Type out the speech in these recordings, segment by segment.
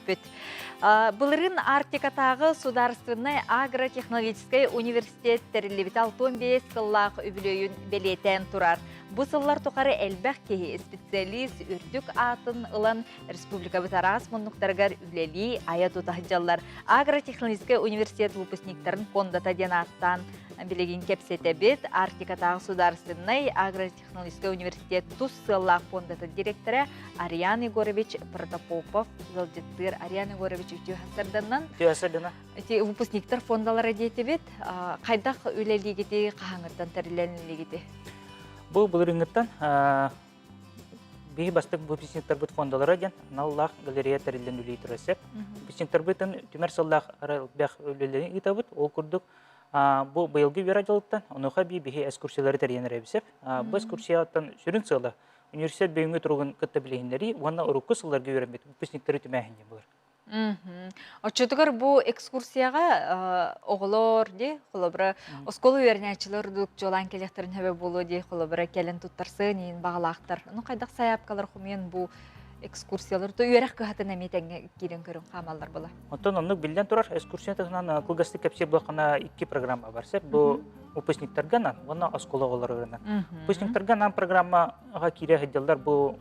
көрбүт. Былырын Арктикатағы Сударственный агротехнологический университет терилибит 65 сыллақ үбілөйін белетен турар. Бұл сыллар тұқары әлбәқ кейі специалист үрдік атын ылан республика бұтарағыз мұндықтарғар үлелі аят ұтахыджалар. Агротехнологический университет выпускниктарын фондата денаттан билеген кепсете бет Арктикатағы Сударственный агротехнологический университет тұс сыллақ фондата директоры Ариан Егорович Протопопов жылжеттір. Ариан Егорович үтіу хасарданнан выпускниктар фондалары дейті бет қайдақ үлелігеде қағаңырдан тәріленілігеде. Бұл рыңыттан бейі бастық выпускниктар бұд фондалары ден наллақ галерея тәрілен үлей тұрасып. Выпускниктар бұдтан түмер саллақ аралбәқ үлелерін ұйтабыд, ол күрдік бұл бұйылғы вера жалыттан, онуға бейі әскурсиялары тәрленер әбісіп. Бұл әскурсиялаттан жүрін сылы университет бейінгі тұрғын күтті білейіндері, онына ұрыққы сылларға өрімбет, выпускниктары түмәхінде бұлар. Отчетугар бу экскурсияга оголор де холобра осколу вернячылар дук жолан келектерин хебе болу де холобра келен туттарсын ин багалактар. Ну кайдак саяпкалар хумен бу экскурсияларды үйрәк кахатын әметәңге кирен көрін қамалар бола. Онтан онлық білден тұрар экскурсия тағынан кылгасты кәпсе бұлақана 2 программа барсып, бұл выпускниктарга оны осколы олар. Выпускниктарга программаға кире хедделдар бұл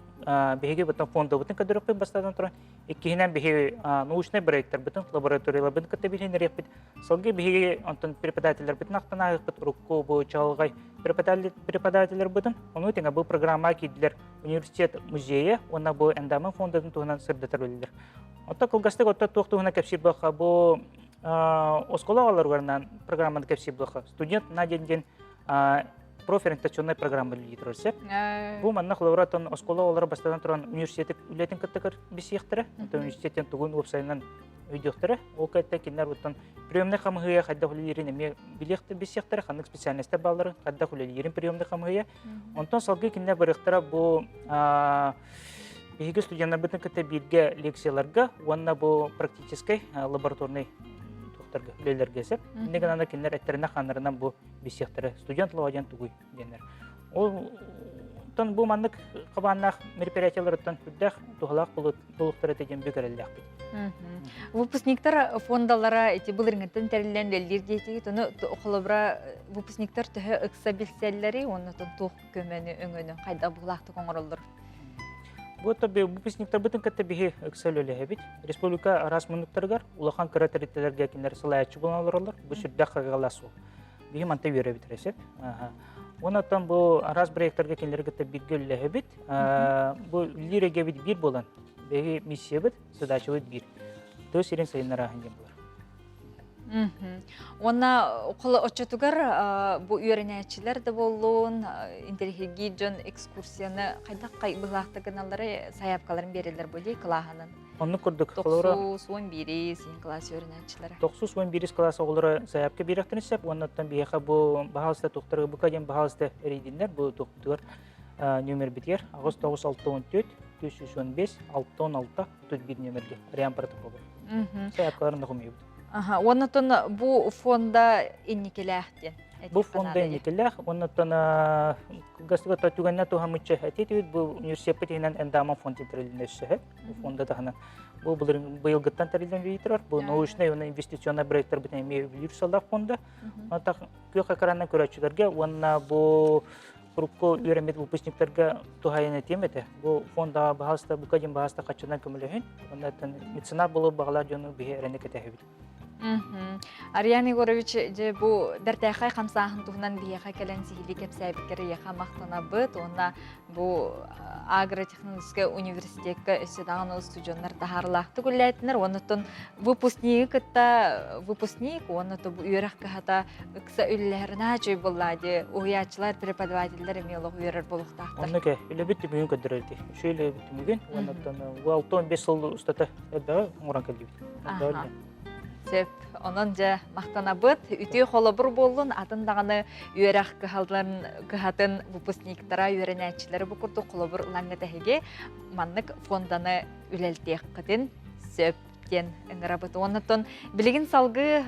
беге бұтын фонда бұтын кәдіріппен бастадан тұран. Еккігінен беге научный проекттар бұтын, лабораториялар бұтын кәтті білген реппет. Салғы беге онтан преподавателер бұтын ақтан ағықпыт, ұрыққы бұл чалғай преподавателер бұтын. Оны өтіңі бұл программа кейділер университет музейі, оны бұл әндамын фондадың туғынан сырдатар өлілер. Отта кылгастық отта туқтуғына кәпсір бұқа бұл осколағаларғарынан программаны кәпсір бұқа. Студент на ден профориентационный программа лидерсе. Бұл манна хлоратон осколағалары бастадан тұрған университет үлетін кіттікір бесияқтыры. Университеттен тұғын веб-сайынан өйдіқтірі. Ол кәтті кендер бұттан приемный қамығыя қадда хүлелерін әме білеқті бесияқтыры, қандық специалистер балары қадда хүлелерін приемный қамығыя. Онтан салғы кендер біріқтіра бұл бейгі студенттар бұтын кітті білге лекцияларға, онына бұл практическай лабораторный туқтарға үлелерге сәп. Неген ана кендер әттеріне қанарынан бұл бесияқтыры студент лауадиян тұғый денер. Ол бұл маңнық қабаннақ мероприятияларыттан үддәқ тұғылақ бұлықтары теген бөгірілдәқ бейді. Выпускниктар фондалара бұл ріңіттен тәрілен ләлдер дейтігі, тұны қолыбыра выпускниктар түхі ұқса білселері, оны тұқ көмені өңіні қайда бұлақты қоңырылыр. Бұл выпускниктар бұтын кәтті бейі ұқсал өлі әбет. Республика арас мұндықтарғар, ұлақан күрәтәреттелерге кендер сылайатшы боланалар олар, бұл сүрдәқ қағаласы ол. Бейі манта өрі әбет рәсет. Онаттан бұл арас проекттарға кендер кәтті бірге өлі әбет. Бұл лиреге бет бір болан, бейі миссия бет, задача бет бір. Төс ерен сайынлар ағын дем болар. Онна қолы отчетугар бұл үйренәтшілер де болуын, интерхеги жон экскурсияны қайдақ қай бұлақты ғыналары саяпқаларын берелер бөлей қылағанын. Оны күрдік. 9-11 сен класс үйренәтшілері. 9-11 класс оғылары саяпқа беректін сәп, оннаттан бейеқа бұл бағалысты тоқтарға бұқа ден бағалысты әрейдіндер, бұл тоқтығыр нөмір бітер. Ағыз 9-6-14, 9-15, 6-16, 31 нөмірге. Риан протоколы. Саяпқаларын ұғым ебді. Оннотон бұл фонда енекеләқтен? Бұл фонда енекеләқ, оннотон ғастыға татуғанна туғамытшы әтетует, бұл университет пәтегінен әндаман фонд тәрілін өссі. Бұл фонда тағына бұл бұйылғыттан тәрілін бейтерар. Бұл научный инвестиционный проекттар бұтын әме үлір салдақ фонда. Онтақ көк ақараннан көрәтшілерге, онна бұл құрыққы үйрәмет выпускниктарға туғайын әтеметі. Бұл фонда бағалысты, бұл қаден бағалысты қачыдан көміліғін. Оннатын меценат болу бағалар жоны бейі әрәнек әтәхебет. Ариан Егорович, бұл дәртәйқай қамсағын тұғынан бейеқа кәлін сихилі кәпсәйбікері еқа мақтана бұд, онна бұл агротехнологический университетке өсседағын ол студионлар тағарылақты күлләйтінер, онытын выпускник, онытын үйерақ кәхата үксі үлілерін әчөй болады, ұғиятшылар, преподавателер емеліғ үйерер болуқтақтыр. Оны кә, үлі бітті мүгін көдірілді. Шөйлі бітті мүгін, онытын 6-15 сыл ұстаты әдбәғі оңыран кәлді бітті. Сеп, онын жа мақтана бұд, үті қолы бір болын, атындағаны үйерақ көхатын выпускниктара үйеренәтшілері бұқырды қолы бір ұлаңы тәхеге маннық фонданы үлелтек қытын сөптен үңіра бұд. Онытын білігін салғы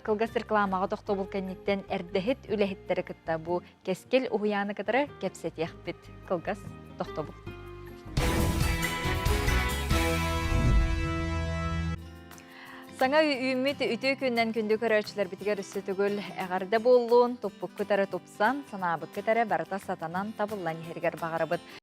қылғас рекламаға тоқты бұл кәнеттен әрдіхет үләхеттері күтті бұл кескел ұғияны кітірі кепсет еқпет қылғас тоқты бұл. Саңа үміт үтө күннен күнді көрәчілер бітігер үсі түгіл әғарды болуын, топпық көтәрі топсан, санабық көтәрі барыта сатанан табылан ергер бағарыбыд.